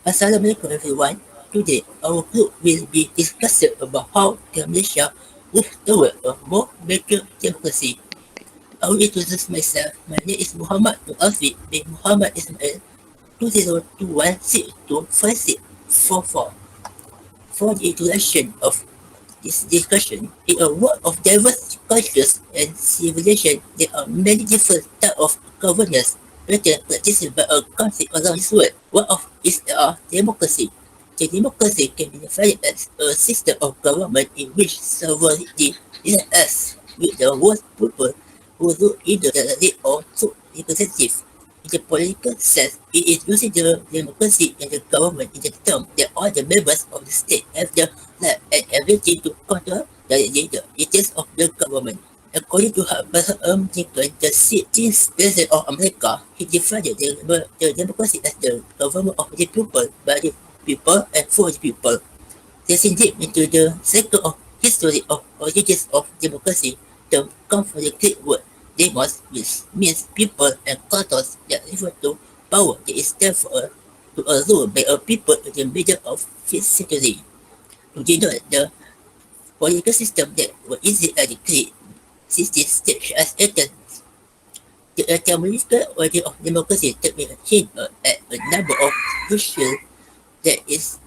Assalamualaikum everyone. Today our group will be discussing about how can Malaysia move toward a more mature democracy. I will introduce myself. My name is Muhammad bin Afiq bin Muhammad Ismail 2021625644. For the introduction of this discussion, in a world of diverse cultures and civilization, there are many different types of governance practiced by a country around this world. One of is democracy. The democracy can be defined as a system of government in which sovereignty is as with the world people who rule either directly or through representatives. In the political sense, it is using the democracy in the government in the term that all the members of the state have the right and ability to control directly the details of the government. According to Abraham Lincoln, the 16th president of America, he defined the democracy as the government of the people, by the people, and for the people. Taking deep into the cycle of history of origins of democracy, the come from the Greek word demos, which means people, and kratos, that refer to power that is therefore to a rule by a people in the middle of 5th century. To denote the political system that was easy at the Greek 16th stage as Athens. The etymological origin of democracy took me a hint at a number of issues that is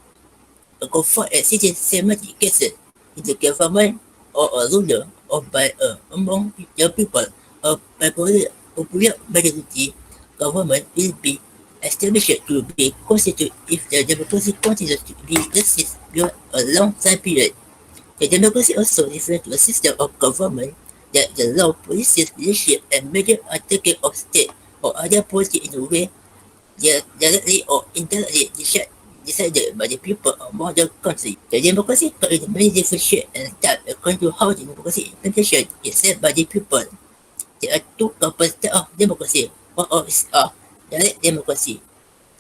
conferred at 1670 cases in the government or a ruler or by among the people. A popular majority government will be established to be constituted if the democracy continues to be exist beyond a long time period. The democracy also refers to a system of government that the law, policies, leadership, and major undertaking of state or other policy in a way they are directly or indirectly decided by the people of modern country. The democracy comes in many different shapes and types according to how the democracy implementation is set by the people. There are two components of democracy. One of is direct democracy.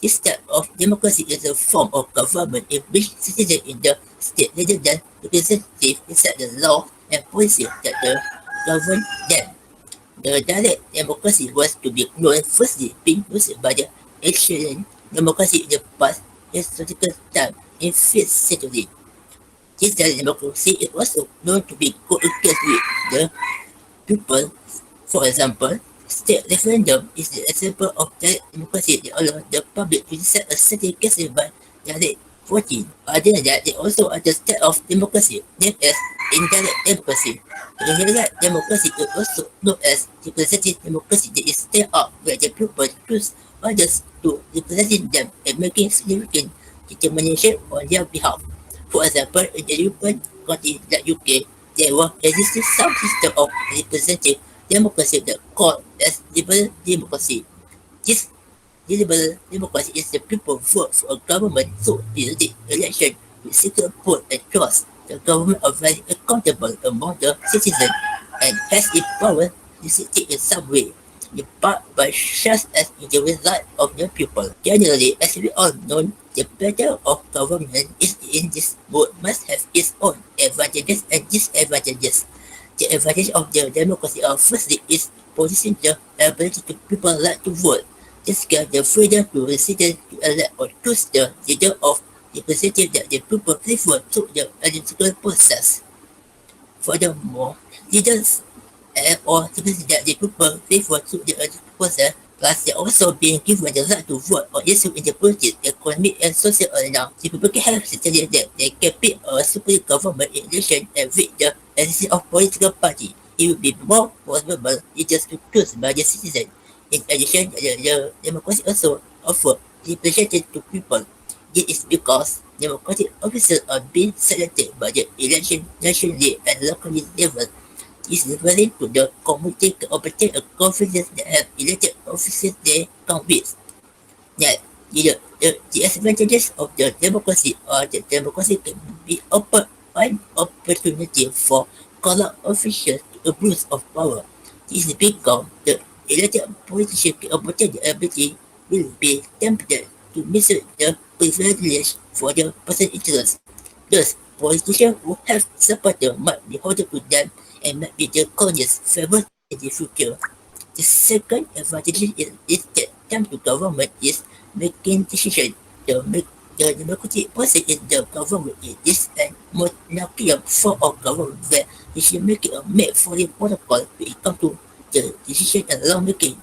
This type of democracy is a form of government in which citizens in the state rather than representatives decide the law and policy that govern them. The direct democracy was to be known firstly being used by the ancient democracy in the past historical time in 5th century. This direct democracy is also known to be co-occurs with the people. For example, state referendum is the example of direct democracy that allows the public to decide a certain case by direct voting. Other than that, there also are the type of democracy named as indirect democracy. The indirect democracy is also known as representative democracy that is set up where the people choose others to represent them and making significant determination on their behalf. For example, in the European countries like UK, there was existing some system of representative democracy that called as liberal democracy. This liberal democracy is the people vote for a government through periodic election with secret vote and trust. The government are very accountable among the citizens and has the power to in some way, in part by such as in the result of the people. Generally, as we all know, the pattern of government is in this mode must have its own advantages and disadvantages. The advantage of the democracy are firstly is possessing the ability to people like to vote. This gives the freedom to residents to elect or choose the leader of representative that the people prefer through the electoral process. Furthermore, leaders or representatives that the people prefer through the electoral process, plus they are also being given the right to vote on issues in the politics, economic, and social arena. The people can have decided that they can pick a supreme government in election and with the existence of political party. It would be more probable leaders to choose by the citizen. In addition, the democracy also offers representation to people. This is because democratic officers are being selected by the election nationally and locally level. This is referring to the community can obtain a confidence that have elected officers they come with. That the advantages of the democracy are that democracy can be open an opportunity for corrupt officials to abuse of power. This is because the elected politician can obtain the ability will be tempted to misuse the privilege for their personal interest. Thus, politicians who have supporters might be holding to them and might be their colonists favored in the future. The second advantage is that time to government is making decisions. The The democratic process in the government is a monarchical form of government where decision making are made fully protocol when it comes to the decision and law making.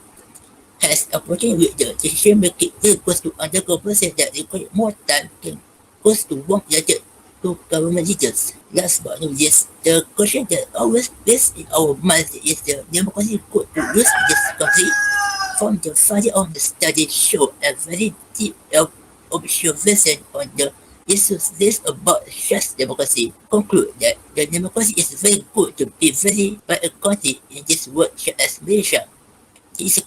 Has approaching with the decision making equals to undergo process that require more time can goes to work related to government leaders. Last but not least, the question that always plays in our minds is the democracy good to use in this country. From the finding of the study show a very deep observation on the issues list about such democracy conclude that the democracy is very good to be very by a country in this world such as Malaysia. Is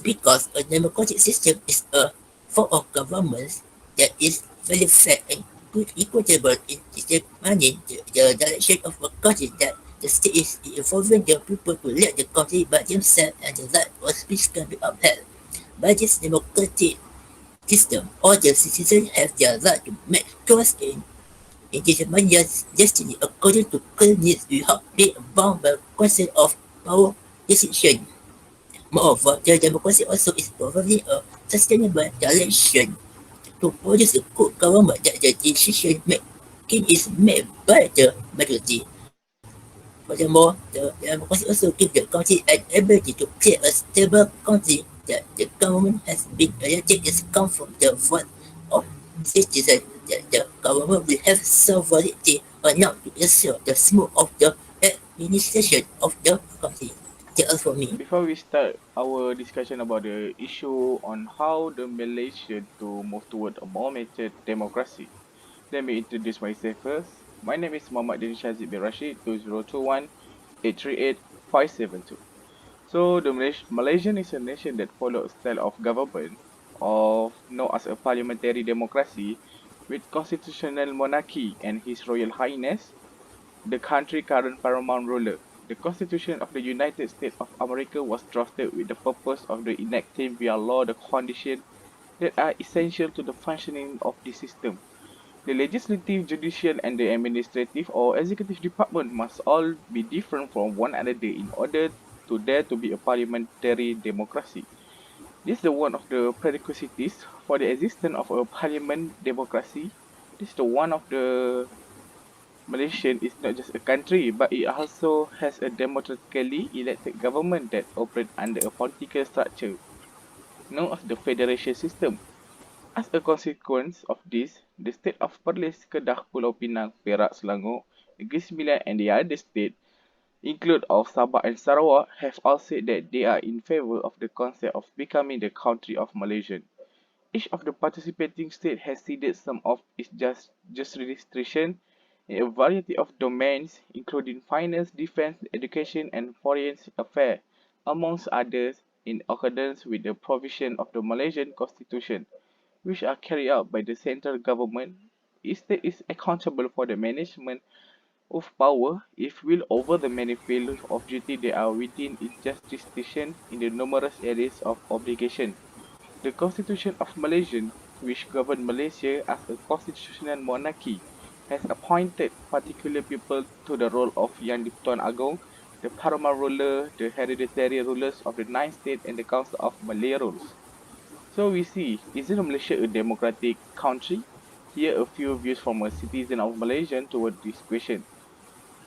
because a democratic system is a form of government that is very fair and equitable in determining the direction of a country, that the state is involving the people to lead the country by themselves, and the right of speech can be upheld. By this democratic system, all the citizens have their right to make choice in determine their destiny according to clear needs without being bound by concept of power decision. Moreover, the democracy also is probably a sustainable direction to produce a good government that the decision making is made by the majority. Furthermore, the democracy also gives the country an ability to create a stable country, that the government has been elected is come from the vote of citizens, that the government will have sovereignty enough to ensure the smooth of the administration of the country. That's all for me. Before we start our discussion about the issue on how the Malaysia to move toward a more mature democracy, let me introduce myself first. My name is Muhammad Danish Haziq bin Rashid, 2021-838-572. So the Malaysian is a nation that follows a style of government of known as a parliamentary democracy with constitutional monarchy and His Royal Highness the country's current paramount ruler. The Constitution of the United States of America was drafted with the purpose of the enacting via law the conditions that are essential to the functioning of the system. The legislative, judicial, and the administrative or executive department must all be different from one another in order to there to be a parliamentary democracy. This is the one of the prerequisites for the existence of a parliament democracy. This is the one of the Malaysia is not just a country, but it also has a democratically elected government that operates under a political structure known as the federation system. As a consequence of this, the state of Perlis, Kedah, Pulau Pinang, Perak, Selangor, Negeri Sembilan and the other states, include of Sabah and Sarawak, have all said that they are in favor of the concept of becoming the country of Malaysia. Each of the participating states has ceded some of its jurisdiction in a variety of domains, including finance, defense, education, and foreign affairs, amongst others, in accordance with the provision of the Malaysian Constitution, which are carried out by the central government. Each state is accountable for the management of power, if will, over the many fields of duty that are within its jurisdiction in the numerous areas of obligation. The Constitution of Malaysia, which governs Malaysia as a constitutional monarchy, has appointed particular people to the role of Yang di-Pertuan Agong, the paramount ruler, the hereditary rulers of the nine states, and the Council of Malay rules. So we see, isn't Malaysia a democratic country? Here are a few views from a citizen of Malaysia toward this question.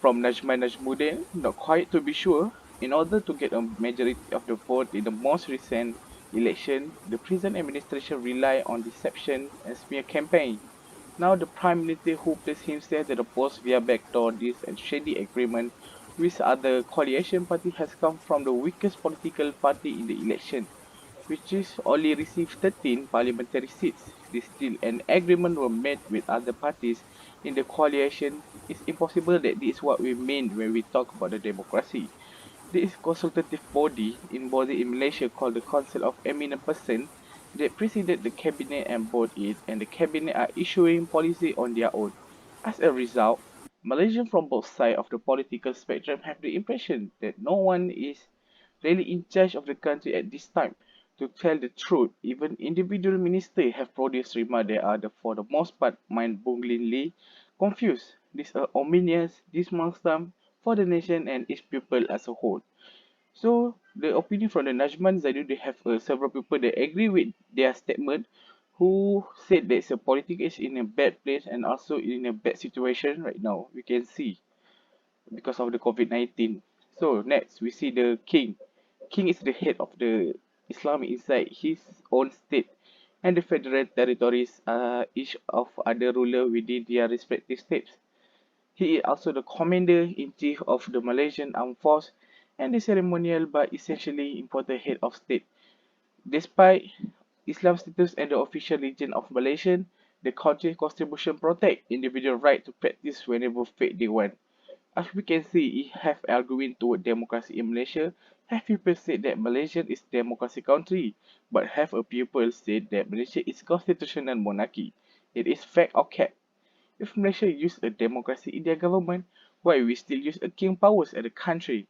From Najman Najmuddin, not quite to be sure, in order to get a majority of the vote in the most recent election, the present administration relied on deception and smear campaign. Now the Prime Minister who placed himself at the post via backdoor deals and shady agreement with other coalition party has come from the weakest political party in the election, which is only received 13 parliamentary seats. This deal and agreement were made with other parties in the coalition. It's impossible that this is what we mean when we talk about the democracy. This consultative body embodied in Malaysia called the Council of Eminent Person that preceded the cabinet and board it, and the cabinet are issuing policy on their own. As a result, Malaysians from both sides of the political spectrum have the impression that no one is really in charge of the country at this time. To tell the truth, even individual ministers have produced remarks that are, for the most part, mind-bogglingly confused. These are ominous, dismal for the nation and its people as a whole. So, the opinion from the Najman Zaidu, they have several people that agree with their statement. who said that the politics is in a bad place and also in a bad situation right now. We can see because of the COVID-19. So next we see the king. King is the head of the Islam inside his own state, and the federal territories are each of other ruler within their respective states. He is also the commander-in-chief of the Malaysian Armed Force and the ceremonial but essentially important head of state. Despite Islam's status as the official religion of Malaysia, the country's constitution protects individual right to practice whenever faith they want. As we can see, it have arguing toward democracy in Malaysia. Have people said that Malaysia is democracy country, but have a people said that Malaysia is constitutional monarchy. It is fact or cap. If Malaysia use a democracy in their government, why we still use a king powers as a country?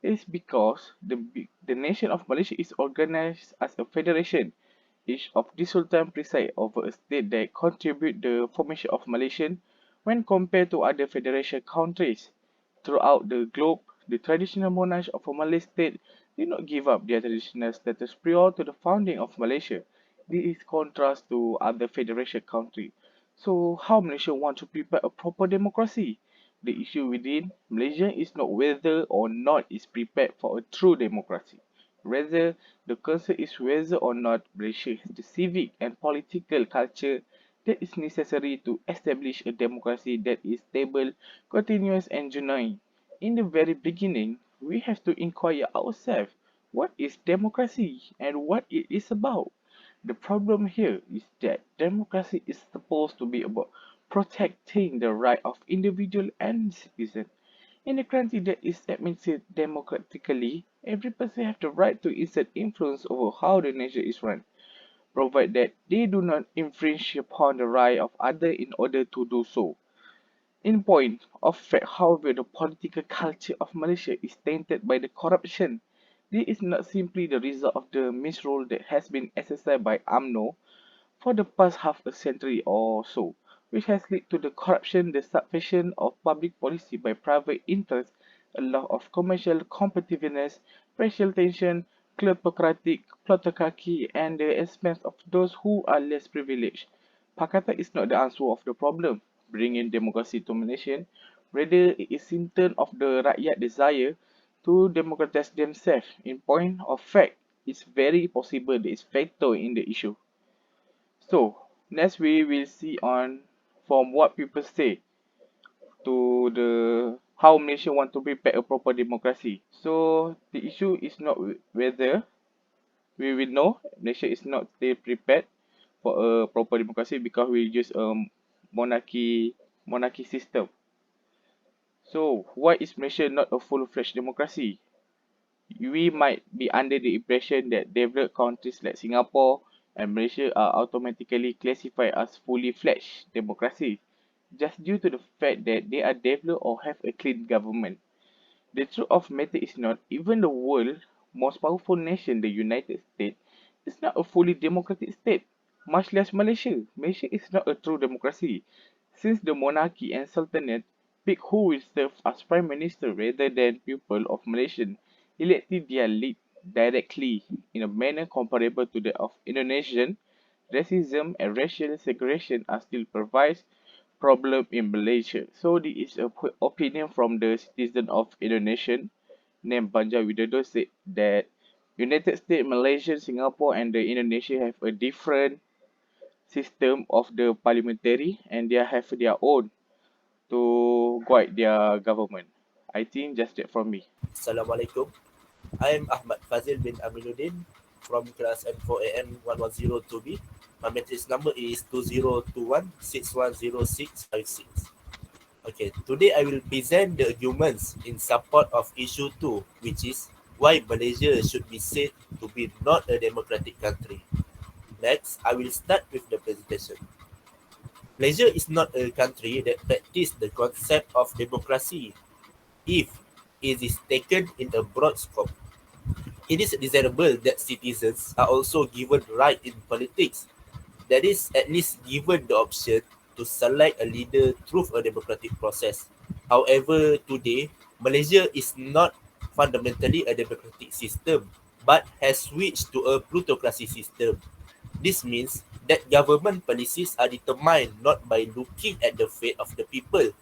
It is because the nation of Malaysia is organized as a federation. Each of the sultan preside over a state that contribute the formation of Malaysian when compared to other federation countries. Throughout the globe, the traditional monarchs of a Malay state did not give up their traditional status prior to the founding of Malaysia. This is contrast to other federation countries. So how Malaysia want to prepare a proper democracy? The issue within Malaysia is not whether or not is prepared for a true democracy. Rather, the concern is whether or not Malaysia has the civic and political culture that is necessary to establish a democracy that is stable, continuous, and genuine. In the very beginning, we have to inquire ourselves what is democracy and what it is about. The problem here is that democracy is supposed to be about protecting the right of individual and citizen. In a country that is administered democratically, every person has the right to exert influence over how the nation is run, provided that they do not infringe upon the right of others in order to do so. In point of fact, however, the political culture of Malaysia is tainted by the corruption. This is not simply the result of the misrule that has been exercised by UMNO for the past half a century or so, which has led to the corruption, the subversion of public policy by private interests, a lack of commercial competitiveness, racial tension, kleptocratic plutocracy, and the expense of those who are less privileged. Pakatan is not the answer of the problem, bringing democracy to Malaysia. Rather, it is symptom of the rakyat desire to democratize themselves. In point of fact, it's very possible there is factor in the issue. So, next we will see on from what people say to the how Malaysia want to prepare a proper democracy. So, the issue is not whether we will know Malaysia is not still prepared for a proper democracy because we use a monarchy system. So, why is Malaysia not a full-fledged democracy? We might be under the impression that developed countries like Singapore and Malaysia are automatically classified as fully fledged democracies just due to the fact that they are developed or have a clean government. The truth of matter is not even the world's most powerful nation, the United States, is not a fully democratic state, much less Malaysia. Malaysia is not a true democracy, since the monarchy and sultanate pick who will serve as prime minister rather than people of Malaysian elected their lead directly in a manner comparable to that of Indonesian. Racism and racial segregation are still provides problem in Malaysia. So this is a opinion from the citizen of Indonesia named Banja Widodo said that United States, Malaysia, Singapore and the Indonesia have a different system of the parliamentary and they have their own to guide their government. I think just that from me. Assalamualaikum. I'm Ahmad Fadzil bin Aminudin from class M4AM 1102B. My matrix number is 2021610656. Okay, today I will present the arguments in support of issue 2, which is why Malaysia should be said to be not a democratic country. Next, I will start with the presentation. Malaysia is not a country that practices the concept of democracy if it is taken in a broad scope. It is desirable that citizens are also given right in politics, that is at least given the option to select a leader through a democratic process. However, today, Malaysia is not fundamentally a democratic system, but has switched to a plutocracy system. This means that government policies are determined not by looking at the fate of the people,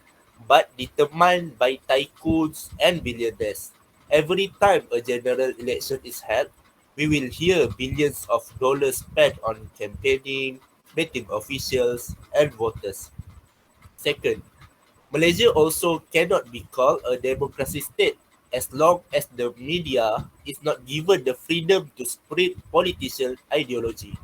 but determined by tycoons and billionaires. Every time a general election is held, we will hear billions of dollars spent on campaigning, betting officials, and voters. Second, Malaysia also cannot be called a democracy state as long as the media is not given the freedom to spread political ideology.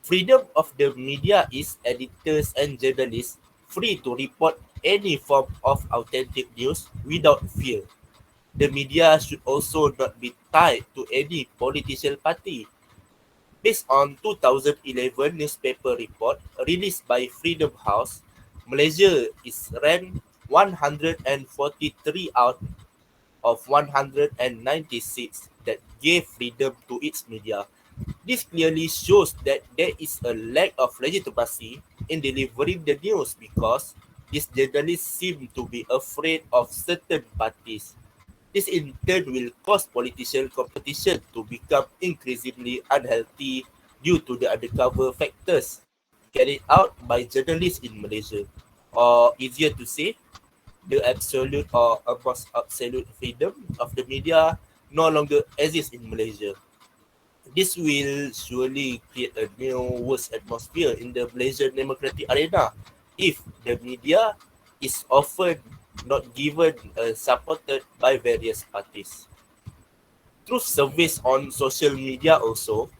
Freedom of the media is editors and journalists free to report any form of authentic news without fear. The media should also not be tied to any political party. Based on 2011 newspaper report released by Freedom House, Malaysia is ranked 143 out of 196 that gave freedom to its media. This clearly shows that there is a lack of legitimacy in delivering the news because these journalists seem to be afraid of certain parties. This in turn will cause political competition to become increasingly unhealthy due to the undercover factors carried out by journalists in Malaysia. Or easier to say, the absolute or almost absolute freedom of the media no longer exists in Malaysia. This will surely create a new worse atmosphere in the Malaysian democratic arena if the media is often not given supported by various parties. Through surveys on social media also,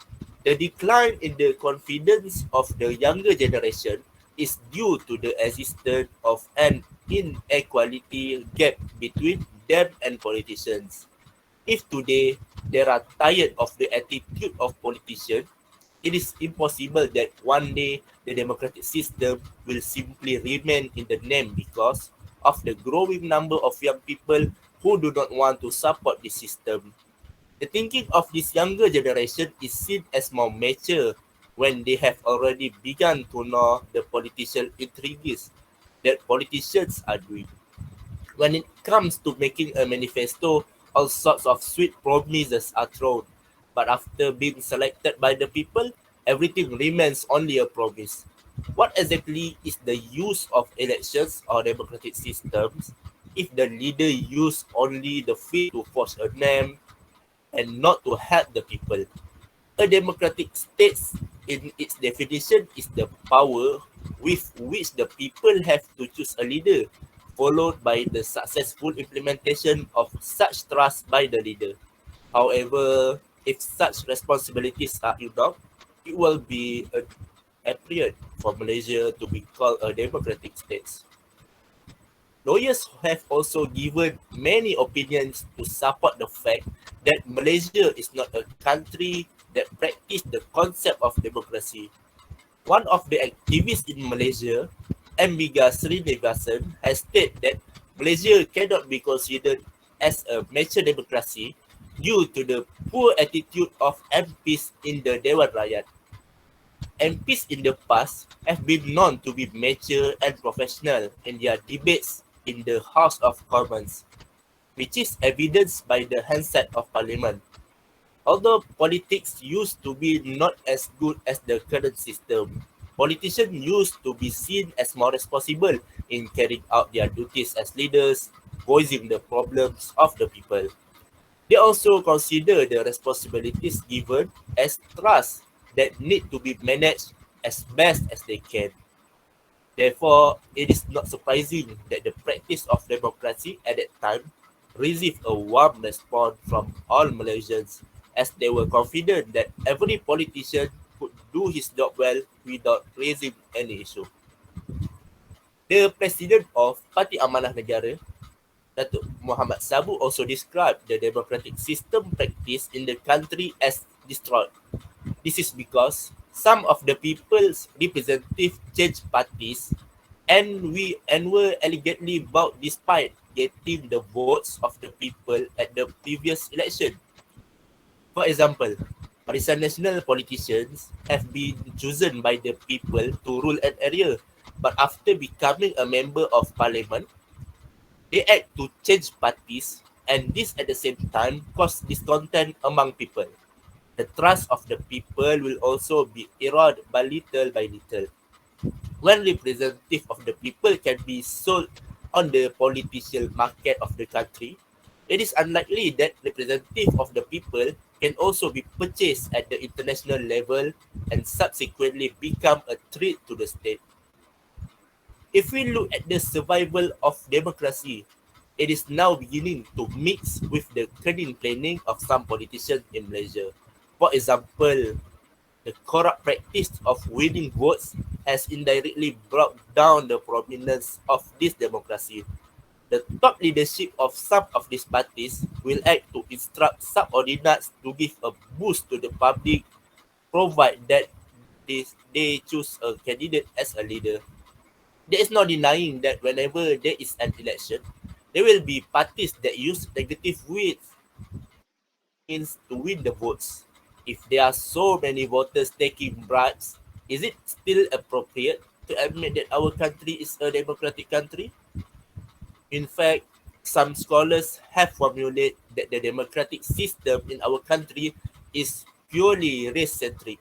the decline in the confidence of the younger generation is due to the existence of an inequality gap between them and politicians. If today they are tired of the attitude of politicians, it is impossible that one day the democratic system will simply remain in the name because of the growing number of young people who do not want to support the system. The thinking of this younger generation is seen as more mature when they have already begun to know the political intrigues that politicians are doing. When it comes to making a manifesto, all sorts of sweet promises are thrown. But after being selected by the people, everything remains only a promise. What exactly is the use of elections or democratic systems if the leader use only the feet to force a name and not to help the people? A democratic state, in its definition, is the power with which the people have to choose a leader, followed by the successful implementation of such trust by the leader. However, if such responsibilities are ignored, it will be an appropriate for Malaysia to be called a democratic state. Lawyers have also given many opinions to support the fact that Malaysia is not a country that practices the concept of democracy. One of the activists in Malaysia, Amiga Srinivasan, has stated that Malaysia cannot be considered as a mature democracy due to the poor attitude of MPs in the Dewan Rakyat. MPs in the past have been known to be mature and professional in their debates in the House of Commons, which is evidenced by the handset of Parliament. Although politics used to be not as good as the current system, politicians used to be seen as more responsible in carrying out their duties as leaders, voicing the problems of the people. They also consider the responsibilities given as trust that need to be managed as best as they can. Therefore, it is not surprising that the practice of democracy at that time received a warm response from all Malaysians as they were confident that every politician could do his job well without raising any issue. The president of Parti Amanah Negara, Datuk Muhammad Sabu, also described the democratic system practice in the country as destroyed. This is because some of the people's representative changed parties and were allegedly bought despite getting the votes of the people at the previous election. For example, Barisan Nasional politicians have been chosen by the people to rule an area, but after becoming a member of parliament, they act to change parties and this at the same time cause discontent among people. The trust of the people will also be eroded by little. When representative of the people can be sold on the political market of the country, it is unlikely that representative of the people can also be purchased at the international level and subsequently become a threat to the state. If we look at the survival of democracy, it is now beginning to mix with the cunning planning of some politicians in Malaysia. For example, the corrupt practice of winning votes has indirectly brought down the prominence of this democracy. The top leadership of some of these parties will act to instruct subordinates to give a boost to the public, provided that they choose a candidate as a leader. There is no denying that whenever there is an election, there will be parties that use negative means to win the votes. If there are so many voters taking bribes, is it still appropriate to admit that our country is a democratic country? In fact, some scholars have formulated that the democratic system in our country is purely race-centric.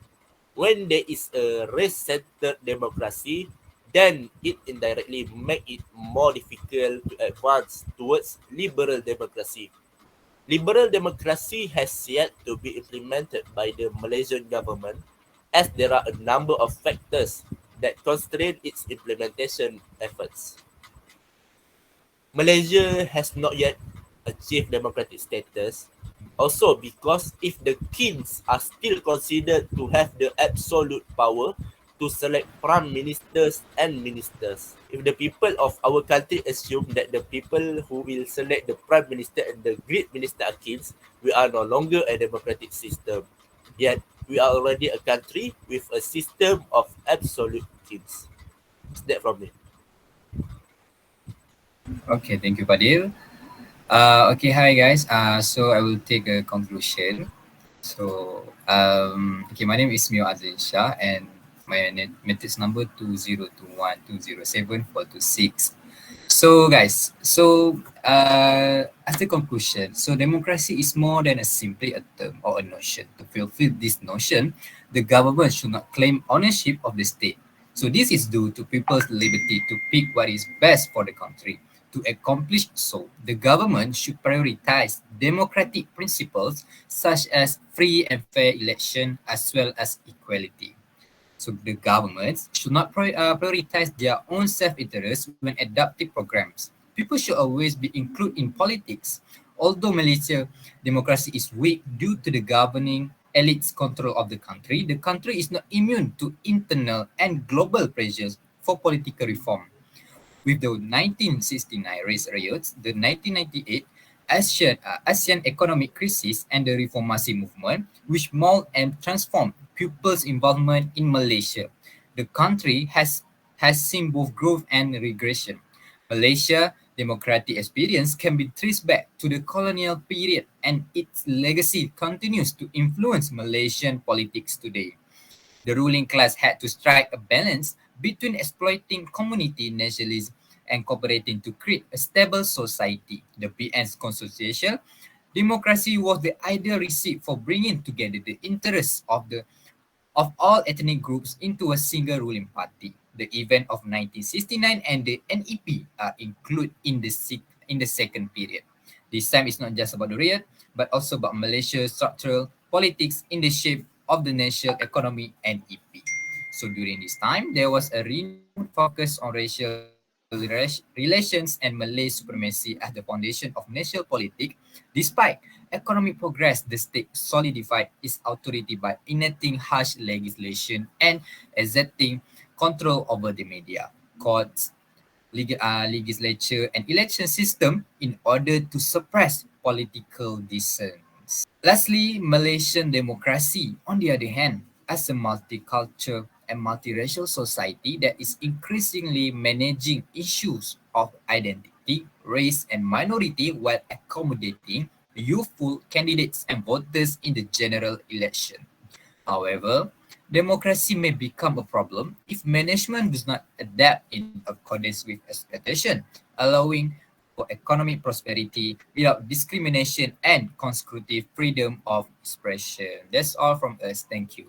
When there is a race-centered democracy, then it indirectly makes it more difficult to advance towards liberal democracy. Liberal democracy has yet to be implemented by the Malaysian government, as there are a number of factors that constrain its implementation efforts. Malaysia has not yet achieved democratic status, also because if the kings are still considered to have the absolute power to select prime ministers and ministers. If the people of our country assume that the people who will select the prime minister and the great minister are kings, we are no longer a democratic system. Yet, we are already a country with a system of absolute kings. Is that from me? Okay, thank you, Fadil. Okay, hi guys. So I will take a conclusion. So, okay, my name is Mior Shah, and my matrix number 2021207426. So, guys, as the conclusion, so democracy is more than a simply a term or a notion. To fulfill this notion, the government should not claim ownership of the state. So, this is due to people's liberty to pick what is best for the country. To accomplish so, the government should prioritize democratic principles such as free and fair election as well as equality. So the governments should not prioritize their own self-interest when adopting programs. People should always be included in politics. Although Malaysia democracy is weak due to the governing elite's control of the country is not immune to internal and global pressures for political reform. With the 1969 race riots, the 1998 ASEAN economic crisis, and the Reformasi movement, which mold and transform people's involvement in Malaysia. The country has seen both growth and regression. Malaysia democratic experience can be traced back to the colonial period, and its legacy continues to influence Malaysian politics today. The ruling class had to strike a balance between exploiting community nationalism and cooperating to create a stable society. The PN's constitution democracy was the ideal recipe for bringing together the interests of all ethnic groups into a single ruling party. The event of 1969 and the NEP are included in the second period. This time is not just about the riot, but also about Malaysia's structural politics in the shape of the national economy and EP. So during this time, there was a renewed focus on racial relations and Malay supremacy as the foundation of national politics. Despite economic progress, the state solidified its authority by enacting harsh legislation and exerting control over the media, courts, legislature, and election system in order to suppress political dissent. Lastly, Malaysian democracy, on the other hand, as a multicultural and multiracial society that is increasingly managing issues of identity, race, and minority while accommodating youthful candidates and voters in the general election. However, democracy may become a problem if management does not adapt in accordance with expectation, allowing for economic prosperity without discrimination and consecutive freedom of expression. That's all from us. Thank you.